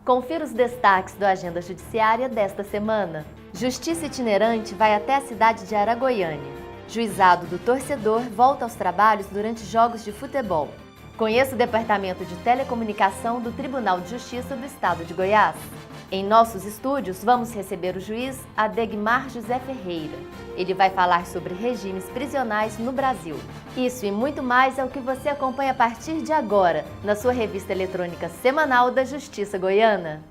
Confira os destaques do Agenda Judiciária desta semana. Justiça itinerante vai até a cidade de Aragoiânia. Juizado do torcedor volta aos trabalhos durante jogos de futebol. Conheça o Departamento de Telecomunicação do Tribunal de Justiça do Estado de Goiás. Em nossos estúdios, vamos receber o juiz Adegmar José Ferreira. Ele vai falar sobre regimes prisionais no Brasil. Isso e muito mais é o que você acompanha a partir de agora, na sua revista eletrônica semanal da Justiça Goiana.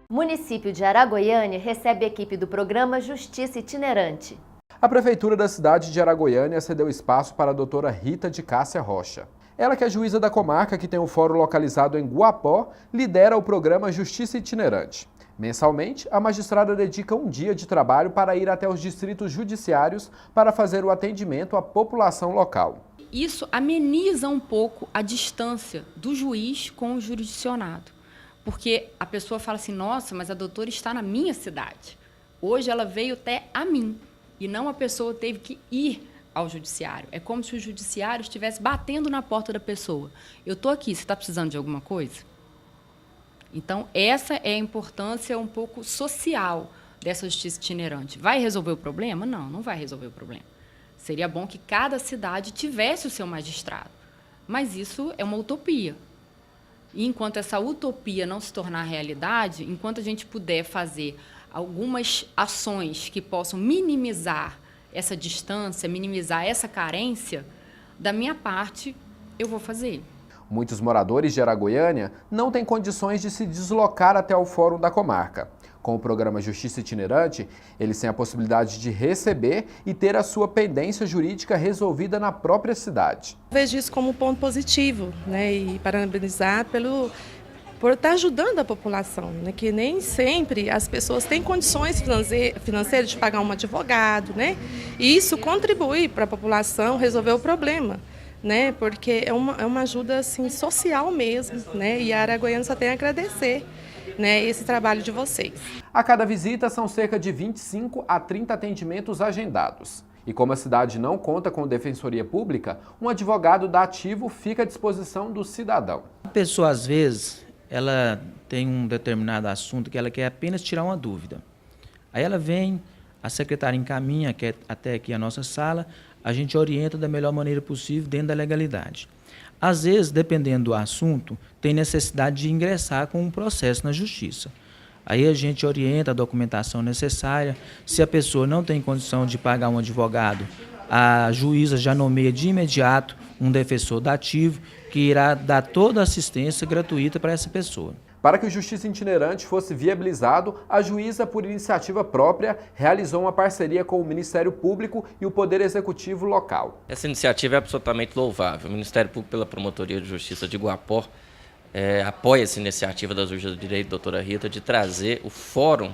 O município de Aragoiânia recebe a equipe do programa Justiça Itinerante. A Prefeitura da cidade de Aragoiânia cedeu espaço para a doutora Rita de Cássia Rocha. Ela, que é juíza da comarca, que tem um fórum localizado em Guapó, lidera o programa Justiça Itinerante. Mensalmente, a magistrada dedica um dia de trabalho para ir até os distritos judiciários para fazer o atendimento à população local. Isso ameniza um pouco a distância do juiz com o jurisdicionado. Porque a pessoa fala assim, nossa, mas a doutora está na minha cidade. Hoje ela veio até a mim, e não a pessoa teve que ir ao judiciário. É como se o judiciário estivesse batendo na porta da pessoa. Eu estou aqui, você está precisando de alguma coisa? Então, essa é a importância um pouco social dessa justiça itinerante. Vai resolver o problema? Não, não vai resolver o problema. Seria bom que cada cidade tivesse o seu magistrado. Mas isso é uma utopia. E enquanto essa utopia não se tornar realidade, enquanto a gente puder fazer algumas ações que possam minimizar essa distância, minimizar essa carência, da minha parte, eu vou fazer. Muitos moradores de Aragoiânia não têm condições de se deslocar até o fórum da comarca. Com o programa Justiça Itinerante, eles têm a possibilidade de receber e ter a sua pendência jurídica resolvida na própria cidade. Vejo isso como um ponto positivo, né? E parabenizar por estar ajudando a população, né? Que nem sempre as pessoas têm condições financeiras de pagar um advogado, né? E isso contribui para a população resolver o problema, né? Porque é uma ajuda assim, social mesmo, né? E a Aragoiânia só tem a agradecer, né, esse trabalho de vocês. A cada visita são cerca de 25 a 30 atendimentos agendados. E como a cidade não conta com defensoria pública, um advogado da Ativo fica à disposição do cidadão. A pessoa, às vezes, ela tem um determinado assunto que ela quer apenas tirar uma dúvida. Aí ela vem, a secretária encaminha até aqui a nossa sala, a gente orienta da melhor maneira possível dentro da legalidade. Às vezes, dependendo do assunto, tem necessidade de ingressar com um processo na justiça. Aí a gente orienta a documentação necessária. Se a pessoa não tem condição de pagar um advogado, a juíza já nomeia de imediato um defensor da Ativo, que irá dar toda a assistência gratuita para essa pessoa. Para que o Justiça Itinerante fosse viabilizado, a juíza, por iniciativa própria, realizou uma parceria com o Ministério Público e o Poder Executivo local. Essa iniciativa é absolutamente louvável. O Ministério Público, pela Promotoria de Justiça de Guapó, apoia essa iniciativa da juíza de direito, doutora Rita, de trazer o fórum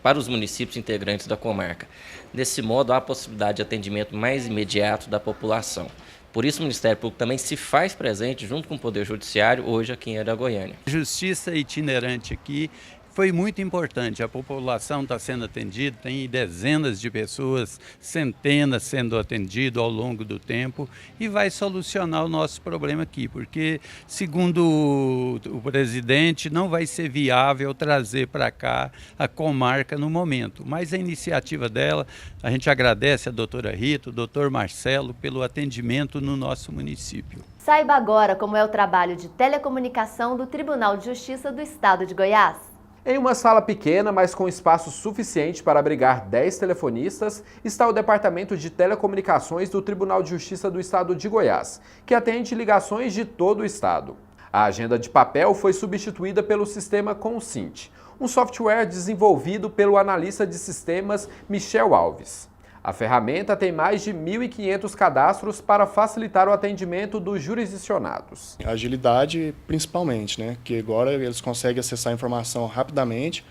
para os municípios integrantes da comarca. Desse modo, há a possibilidade de atendimento mais imediato da população. Por isso, o Ministério Público também se faz presente junto com o Poder Judiciário hoje aqui em Aragoiânia. Justiça itinerante aqui foi muito importante. A população está sendo atendida, tem dezenas de pessoas, centenas sendo atendidas ao longo do tempo e vai solucionar o nosso problema aqui, porque, segundo o presidente, não vai ser viável trazer para cá a comarca no momento. Mas a iniciativa dela, a gente agradece a doutora Rita, o doutor Marcelo, pelo atendimento no nosso município. Saiba agora como é o trabalho de telecomunicação do Tribunal de Justiça do Estado de Goiás. Em uma sala pequena, mas com espaço suficiente para abrigar 10 telefonistas, está o Departamento de Telecomunicações do Tribunal de Justiça do Estado de Goiás, que atende ligações de todo o estado. A agenda de papel foi substituída pelo sistema Consint, um software desenvolvido pelo analista de sistemas Michel Alves. A ferramenta tem mais de 1.500 cadastros para facilitar o atendimento dos jurisdicionados. Agilidade principalmente, né? Que agora eles conseguem acessar a informação rapidamente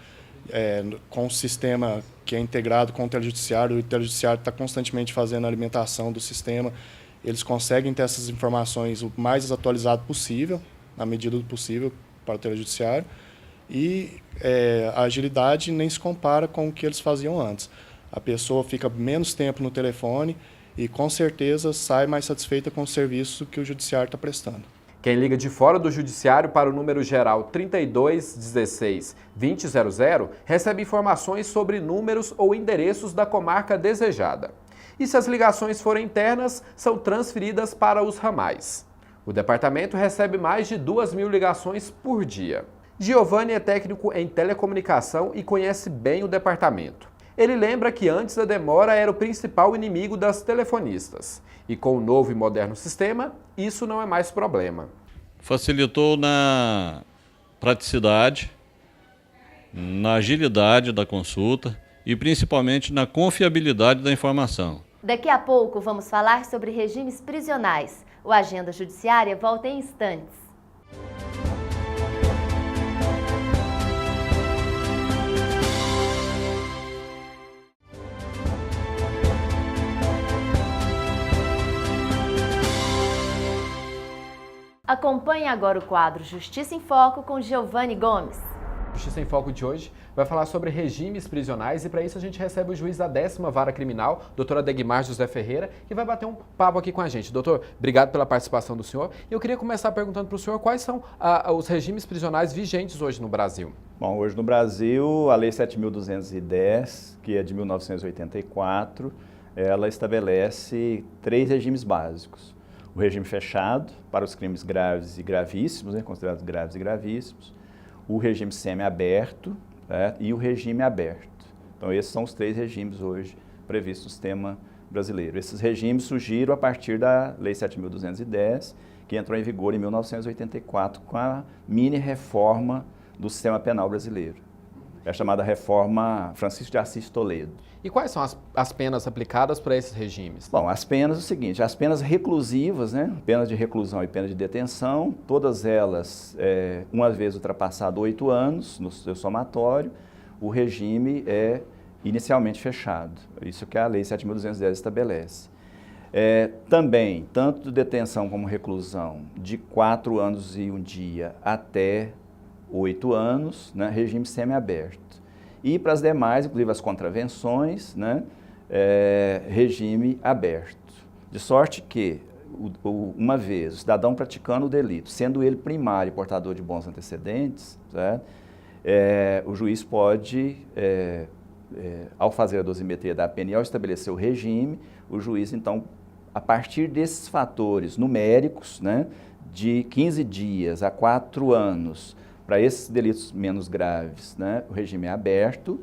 com o sistema que é integrado com o telejudiciário. O telejudiciário está constantemente fazendo a alimentação do sistema. Eles conseguem ter essas informações o mais atualizado possível, na medida do possível, para o telejudiciário. E a agilidade nem se compara com o que eles faziam antes. A pessoa fica menos tempo no telefone e, com certeza, sai mais satisfeita com o serviço que o judiciário está prestando. Quem liga de fora do judiciário para o número geral 32 16 2000 recebe informações sobre números ou endereços da comarca desejada. E se as ligações forem internas, são transferidas para os ramais. O departamento recebe mais de 2.000 ligações por dia. Giovanni é técnico em telecomunicação e conhece bem o departamento. Ele lembra que antes a demora era o principal inimigo das telefonistas. E com o novo e moderno sistema, isso não é mais problema. Facilitou na praticidade, na agilidade da consulta e principalmente na confiabilidade da informação. Daqui a pouco vamos falar sobre regimes prisionais. O Agenda Judiciária volta em instantes. Acompanhe agora o quadro Justiça em Foco com Giovanni Gomes. Justiça em Foco de hoje vai falar sobre regimes prisionais e para isso a gente recebe o juiz da 10ª Vara Criminal, doutor Adegmar José Ferreira, que vai bater um papo aqui com a gente. Doutor, obrigado pela participação do senhor. E eu queria começar perguntando para o senhor quais são os regimes prisionais vigentes hoje no Brasil. Bom, hoje no Brasil, a Lei 7.210, que é de 1984, ela estabelece 3 regimes básicos. O regime fechado, para os crimes graves e gravíssimos, considerados graves e gravíssimos. O regime semiaberto, e o regime aberto. Então, esses são os 3 regimes hoje previstos no sistema brasileiro. Esses regimes surgiram a partir da Lei 7.210, que entrou em vigor em 1984 com a mini-reforma do sistema penal brasileiro. É a chamada reforma Francisco de Assis Toledo. E quais são as penas aplicadas para esses regimes? Bom, as penas é o seguinte, as penas reclusivas, penas de reclusão e pena de detenção, todas elas, uma vez ultrapassado 8 anos no seu somatório, o regime é inicialmente fechado. Isso que a Lei 7.210 estabelece. Também, tanto detenção como reclusão, de 4 anos e 1 dia até 8 anos, regime semiaberto. E para as demais, inclusive as contravenções, regime aberto. De sorte que, uma vez o cidadão praticando o delito, sendo ele primário e portador de bons antecedentes, o juiz pode, ao fazer a dosimetria da pena e ao estabelecer o regime, o juiz, então, a partir desses fatores numéricos, de 15 dias a 4 anos, para esses delitos menos graves, o regime é aberto.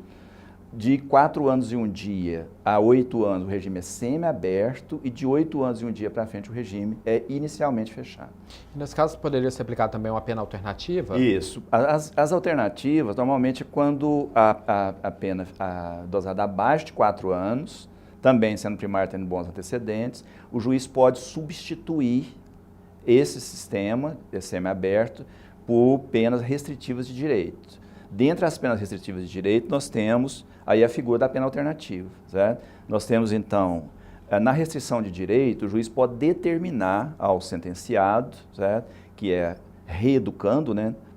De 4 anos e 1 dia a 8 anos, o regime é semi-aberto. E de 8 anos e 1 dia para frente, o regime é inicialmente fechado. E nesse caso, poderia se aplicar também uma pena alternativa? Isso. As alternativas, normalmente, quando a pena dosada abaixo de 4 anos, também sendo primário tendo bons antecedentes, o juiz pode substituir esse sistema, semi-aberto, por penas restritivas de direito. Dentre as penas restritivas de direito, nós temos aí a figura da pena alternativa. Certo? Nós temos, então, na restrição de direito, o juiz pode determinar ao sentenciado, certo? Que é reeducando,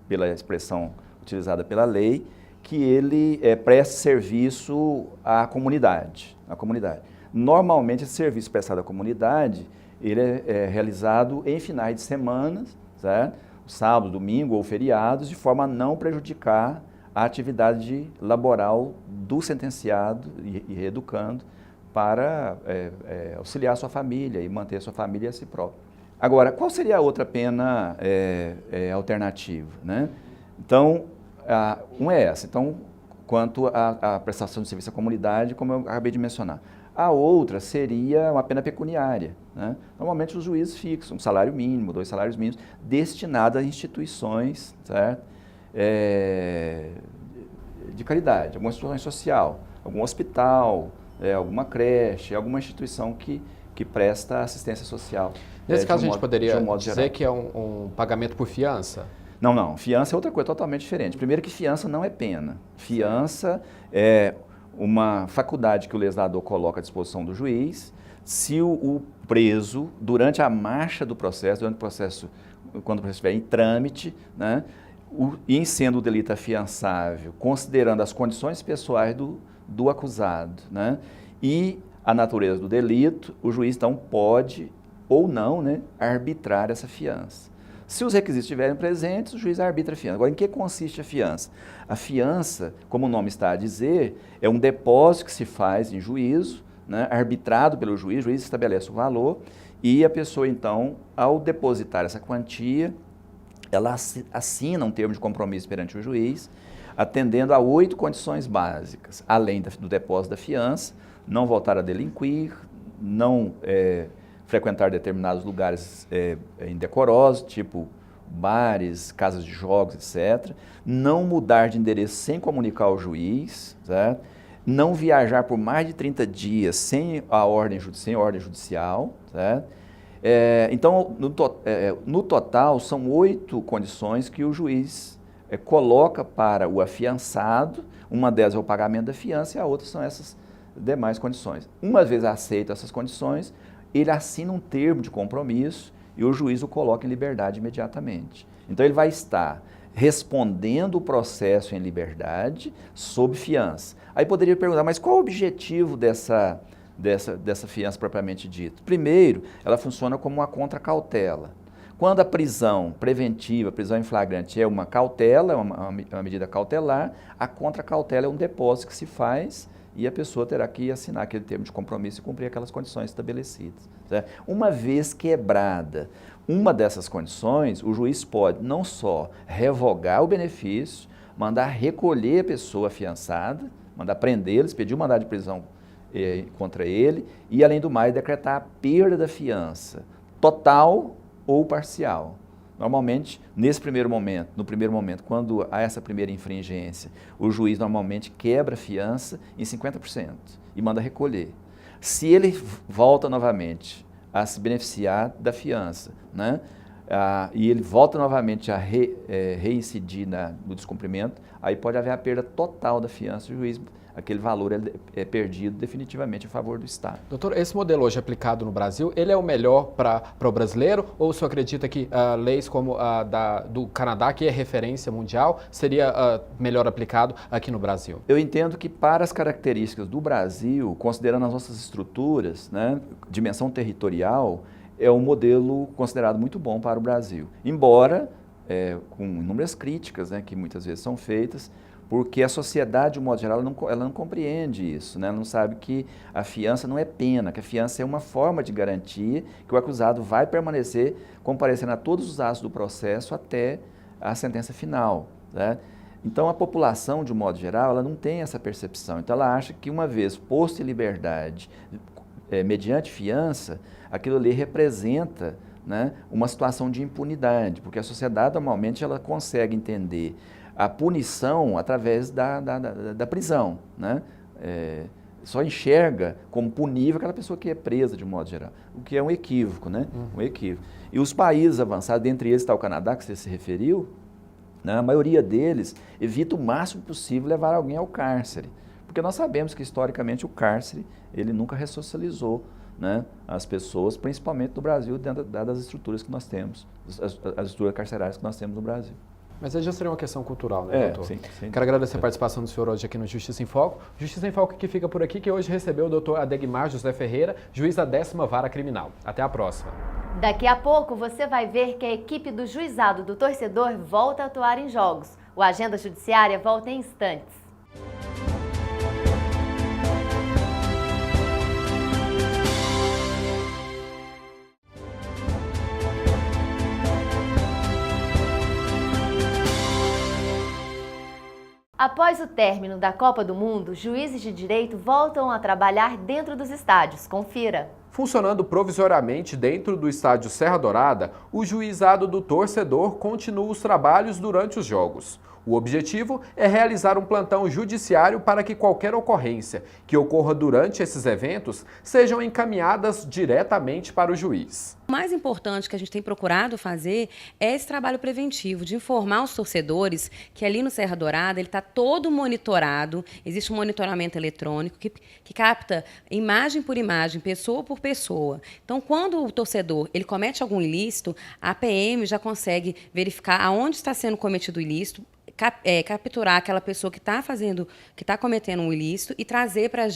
pela expressão utilizada pela lei, que ele preste serviço à comunidade. Normalmente, esse serviço prestado à comunidade, ele é realizado em finais de semana, certo? Sábado, domingo ou feriados, de forma a não prejudicar a atividade laboral do sentenciado e reeducando para auxiliar a sua família e manter a sua família a si próprio. Agora, qual seria a outra pena alternativa? Então, uma é essa. Então, quanto à prestação de serviço à comunidade, como eu acabei de mencionar. A outra seria uma pena pecuniária. Normalmente os juízes fixam um salário mínimo, 2 salários mínimos, destinado a instituições, certo? De caridade, alguma instituição social, algum hospital, alguma creche, alguma instituição que presta assistência social. Nesse caso, a gente poderia dizer que é um pagamento por fiança? Não. Fiança é outra coisa totalmente diferente. Primeiro que fiança não é pena. Fiança é uma faculdade que o legislador coloca à disposição do juiz se o preso, durante a marcha do processo, quando o processo estiver em trâmite, né, em sendo o delito afiançável, considerando as condições pessoais do acusado, né, e a natureza do delito, o juiz então pode ou não, né, arbitrar essa fiança. Se os requisitos estiverem presentes, o juiz arbitra a fiança. Agora, em que consiste a fiança? A fiança, como o nome está a dizer, é um depósito que se faz em juízo, né, arbitrado pelo juiz, o juiz estabelece o valor e a pessoa, então, ao depositar essa quantia, ela assina um termo de compromisso perante o juiz, atendendo a 8 condições básicas, além do depósito da fiança, não voltar a delinquir, não frequentar determinados lugares indecorosos, tipo bares, casas de jogos, etc. Não mudar de endereço sem comunicar ao juiz, certo? Não viajar por mais de 30 dias sem ordem judicial, certo? Então, no total, são 8 condições que o juiz coloca para o afiançado. Uma delas é o pagamento da fiança e a outra são essas demais condições. Uma vez aceito essas condições, ele assina um termo de compromisso e o juiz o coloca em liberdade imediatamente. Então, ele vai estar respondendo o processo em liberdade sob fiança. Aí poderia perguntar, mas qual o objetivo dessa fiança propriamente dita? Primeiro, ela funciona como uma contracautela. Quando a prisão preventiva, prisão em flagrante é uma cautela, uma medida cautelar, a contracautela é um depósito que se faz e a pessoa terá que assinar aquele termo de compromisso e cumprir aquelas condições estabelecidas. Certo? Uma vez quebrada uma dessas condições, o juiz pode não só revogar o benefício, mandar recolher a pessoa afiançada, mandar prendê-los, pedir um mandado de prisão contra ele e, além do mais, decretar a perda da fiança, total ou parcial. Normalmente, no primeiro momento, quando há essa primeira infringência, o juiz normalmente quebra a fiança em 50% e manda recolher. Se ele volta novamente a se beneficiar da fiança, né, e ele volta novamente a reincidir no descumprimento, aí pode haver a perda total da fiança, o juiz, aquele valor é perdido definitivamente a favor do Estado. Doutor, esse modelo hoje aplicado no Brasil, ele é o melhor para o brasileiro ou o senhor acredita que leis como a do Canadá, que é referência mundial, seria melhor aplicado aqui no Brasil? Eu entendo que para as características do Brasil, considerando as nossas estruturas, né, dimensão territorial, é um modelo considerado muito bom para o Brasil. Embora, com inúmeras críticas, né, que muitas vezes são feitas, porque a sociedade, de um modo geral, ela não compreende isso, né? Ela não sabe que a fiança não é pena, que a fiança é uma forma de garantia que o acusado vai permanecer comparecendo a todos os atos do processo até a sentença final, né? Então, a população, de um modo geral, ela não tem essa percepção. Então, ela acha que uma vez posto em liberdade, mediante fiança, aquilo ali representa, né, uma situação de impunidade, porque a sociedade, normalmente, ela consegue entender a punição através da prisão, né? Só enxerga como punível aquela pessoa que é presa de um modo geral, o que é um equívoco, né? Um equívoco. E os países avançados, dentre eles está o Canadá, que você se referiu, né? A maioria deles evita o máximo possível levar alguém ao cárcere, porque nós sabemos que historicamente o cárcere ele nunca ressocializou, né, as pessoas, principalmente no Brasil, dentro das estruturas que nós temos, as estruturas carcerárias que nós temos no Brasil. Mas aí já seria uma questão cultural, né, doutor? Sim. Quero agradecer a participação do senhor hoje aqui no Justiça em Foco. Justiça em Foco que fica por aqui, que hoje recebeu o doutor Adegmar José Ferreira, juiz da 10ª Vara Criminal. Até a próxima. Daqui a pouco você vai ver que a equipe do Juizado do Torcedor volta a atuar em jogos. O Agenda Judiciária volta em instantes. Após o término da Copa do Mundo, juízes de direito voltam a trabalhar dentro dos estádios. Confira. Funcionando provisoriamente dentro do estádio Serra Dourada, o Juizado do Torcedor continua os trabalhos durante os jogos. O objetivo é realizar um plantão judiciário para que qualquer ocorrência que ocorra durante esses eventos sejam encaminhadas diretamente para o juiz. O mais importante que a gente tem procurado fazer é esse trabalho preventivo, de informar os torcedores que ali no Serra Dourada ele está todo monitorado, existe um monitoramento eletrônico que capta imagem por imagem, pessoa por pessoa. Então, quando o torcedor ele comete algum ilícito, a PM já consegue verificar aonde está sendo cometido o ilícito, capturar aquela pessoa que está cometendo um ilícito e trazer para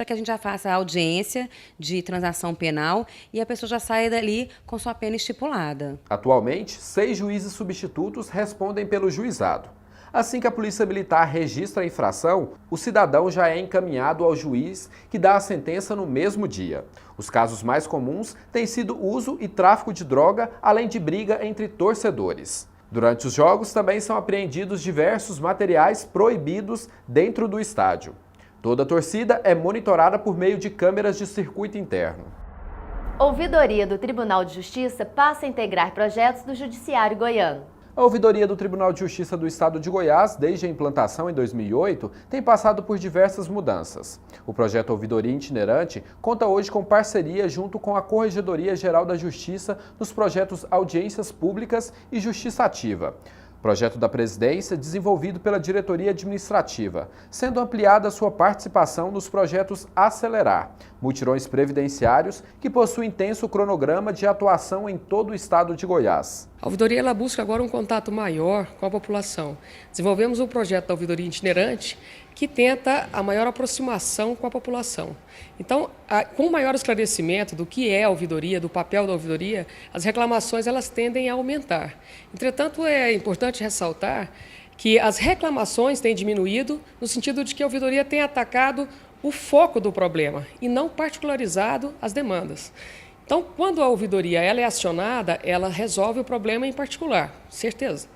que a gente já faça a audiência de transação penal e a pessoa já saia dali com sua pena estipulada. Atualmente, 6 juízes substitutos respondem pelo juizado. Assim que a Polícia Militar registra a infração, o cidadão já é encaminhado ao juiz, que dá a sentença no mesmo dia. Os casos mais comuns têm sido uso e tráfico de droga, além de briga entre torcedores. Durante os jogos também são apreendidos diversos materiais proibidos dentro do estádio. Toda a torcida é monitorada por meio de câmeras de circuito interno. Ouvidoria do Tribunal de Justiça passa a integrar projetos do Judiciário Goiano. A Ouvidoria do Tribunal de Justiça do Estado de Goiás, desde a implantação em 2008, tem passado por diversas mudanças. O projeto Ouvidoria Itinerante conta hoje com parceria junto com a Corregedoria Geral da Justiça nos projetos Audiências Públicas e Justiça Ativa. Projeto da Presidência desenvolvido pela Diretoria Administrativa, sendo ampliada sua participação nos projetos Acelerar, mutirões previdenciários que possuem intenso cronograma de atuação em todo o estado de Goiás. A ouvidoria ela busca agora um contato maior com a população. Desenvolvemos um projeto da ouvidoria itinerante que tenta a maior aproximação com a população. Então, com maior esclarecimento do que é a ouvidoria, do papel da ouvidoria, as reclamações elas tendem a aumentar. Entretanto, é importante ressaltar que as reclamações têm diminuído no sentido de que a ouvidoria tem atacado o foco do problema e não particularizado as demandas. Então, quando a ouvidoria ela é acionada, ela resolve o problema em particular, certeza.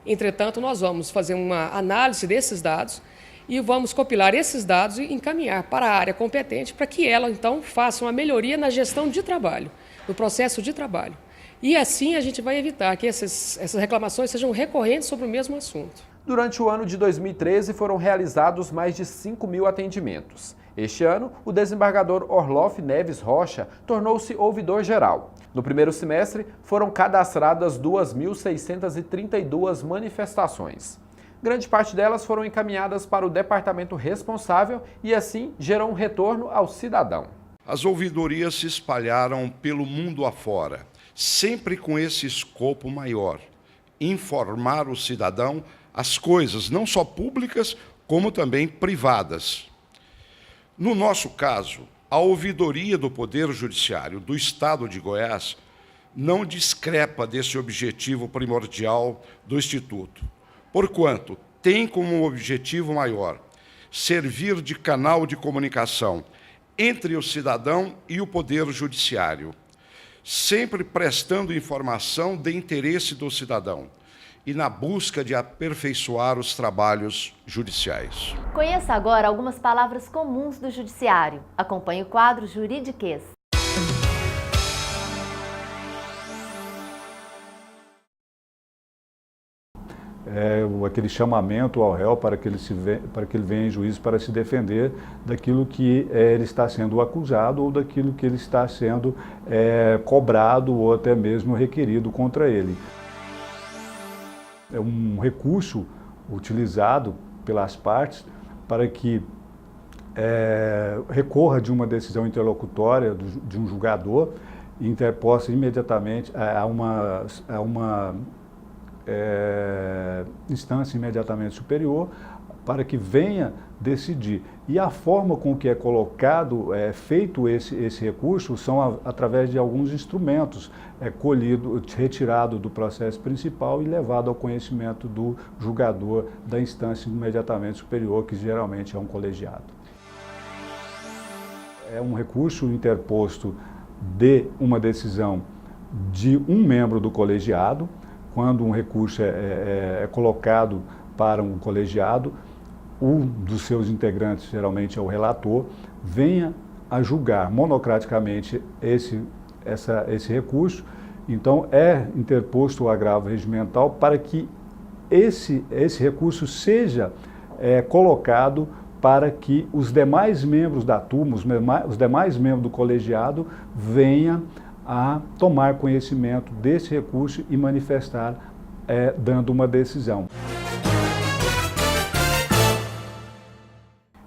Entretanto, nós vamos fazer uma análise desses dados e vamos compilar esses dados e encaminhar para a área competente para que ela, então, faça uma melhoria na gestão de trabalho, no processo de trabalho. E assim a gente vai evitar que essas reclamações sejam recorrentes sobre o mesmo assunto. Durante o ano de 2013 foram realizados mais de 5.000 atendimentos. Este ano, o desembargador Orloff Neves Rocha tornou-se ouvidor geral. No primeiro semestre, foram cadastradas 2.632 manifestações. Grande parte delas foram encaminhadas para o departamento responsável e, assim, gerou um retorno ao cidadão. As ouvidorias se espalharam pelo mundo afora, sempre com esse escopo maior: informar o cidadão as coisas, não só públicas, como também privadas. No nosso caso, a ouvidoria do Poder Judiciário do Estado de Goiás não discrepa desse objetivo primordial do Instituto, porquanto tem como objetivo maior servir de canal de comunicação entre o cidadão e o Poder Judiciário, sempre prestando informação de interesse do cidadão e na busca de aperfeiçoar os trabalhos judiciais. Conheça agora algumas palavras comuns do Judiciário. Acompanhe o quadro Juridiquês. Aquele chamamento ao réu para que ele venha em juízo para se defender daquilo que ele está sendo acusado ou daquilo que ele está sendo cobrado ou até mesmo requerido contra ele. É um recurso utilizado pelas partes para que recorra de uma decisão interlocutória de um julgador e interposta imediatamente a uma instância imediatamente superior para que venha decidir. E a forma com que é colocado, feito esse recurso, são através de alguns instrumentos retirado do processo principal e levado ao conhecimento do julgador da instância imediatamente superior, que geralmente é um colegiado. É um recurso interposto de uma decisão de um membro do colegiado. Quando um recurso é colocado para um colegiado, um dos seus integrantes, geralmente é o relator, venha a julgar monocraticamente esse recurso. Então, é interposto o agravo regimental para que esse recurso seja colocado para que os demais membros da turma, os demais membros do colegiado venham a tomar conhecimento desse recurso e manifestar, dando uma decisão.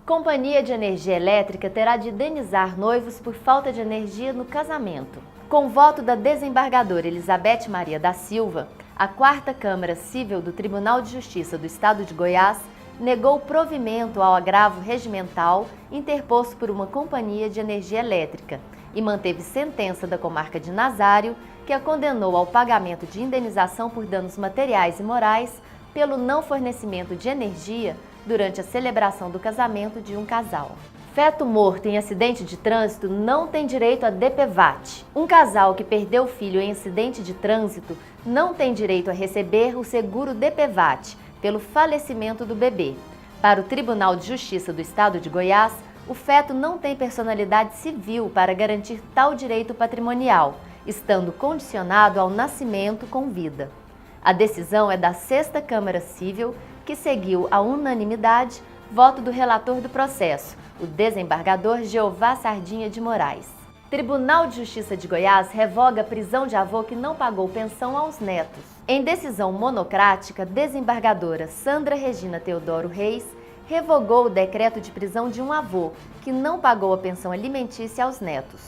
Companhia de Energia Elétrica terá de indenizar noivos por falta de energia no casamento. Com voto da desembargadora Elizabeth Maria da Silva, a 4ª Câmara Civil do Tribunal de Justiça do Estado de Goiás negou provimento ao agravo regimental interposto por uma companhia de energia elétrica e manteve sentença da comarca de Nazário, que a condenou ao pagamento de indenização por danos materiais e morais pelo não fornecimento de energia durante a celebração do casamento de um casal. Feto morto em acidente de trânsito não tem direito a DPVAT. Um casal que perdeu o filho em acidente de trânsito não tem direito a receber o seguro DPVAT pelo falecimento do bebê. Para o Tribunal de Justiça do Estado de Goiás, o feto não tem personalidade civil para garantir tal direito patrimonial, estando condicionado ao nascimento com vida. A decisão é da 6ª Câmara Civil, que seguiu à unanimidade voto do relator do processo, o desembargador Jeová Sardinha de Moraes. Tribunal de Justiça de Goiás revoga a prisão de avô que não pagou pensão aos netos. Em decisão monocrática, desembargadora Sandra Regina Teodoro Reis revogou o decreto de prisão de um avô que não pagou a pensão alimentícia aos netos.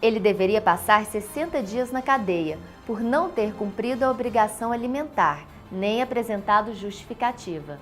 Ele deveria passar 60 dias na cadeia por não ter cumprido a obrigação alimentar, nem apresentado justificativa.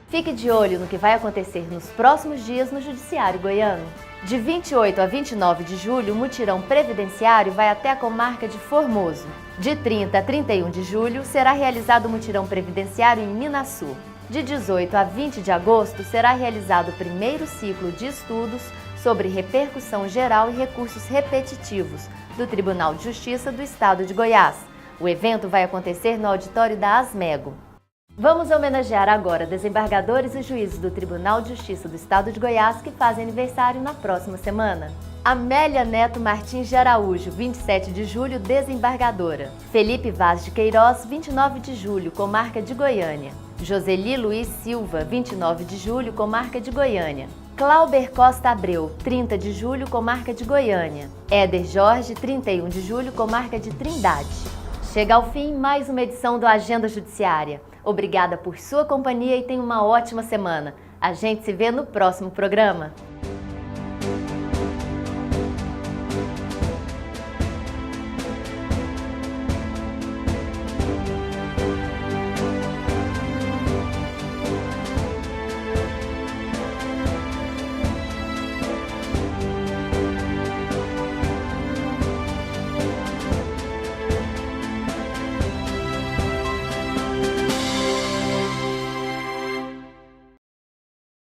Fique de olho no que vai acontecer nos próximos dias no Judiciário Goiano. De 28 a 29 de julho, o mutirão previdenciário vai até a comarca de Formoso. De 30 a 31 de julho, será realizado o mutirão previdenciário em Minasul. De 18 a 20 de agosto, será realizado o primeiro ciclo de estudos sobre repercussão geral e recursos repetitivos do Tribunal de Justiça do Estado de Goiás. O evento vai acontecer no auditório da Asmego. Vamos homenagear agora desembargadores e juízes do Tribunal de Justiça do Estado de Goiás que fazem aniversário na próxima semana. Amélia Neto Martins de Araújo, 27 de julho, desembargadora. Felipe Vaz de Queiroz, 29 de julho, comarca de Goiânia. Joseli Luiz Silva, 29 de julho, comarca de Goiânia. Clauber Costa Abreu, 30 de julho, comarca de Goiânia. Éder Jorge, 31 de julho, comarca de Trindade. Chega ao fim mais uma edição do Agenda Judiciária. Obrigada por sua companhia e tenha uma ótima semana. A gente se vê no próximo programa.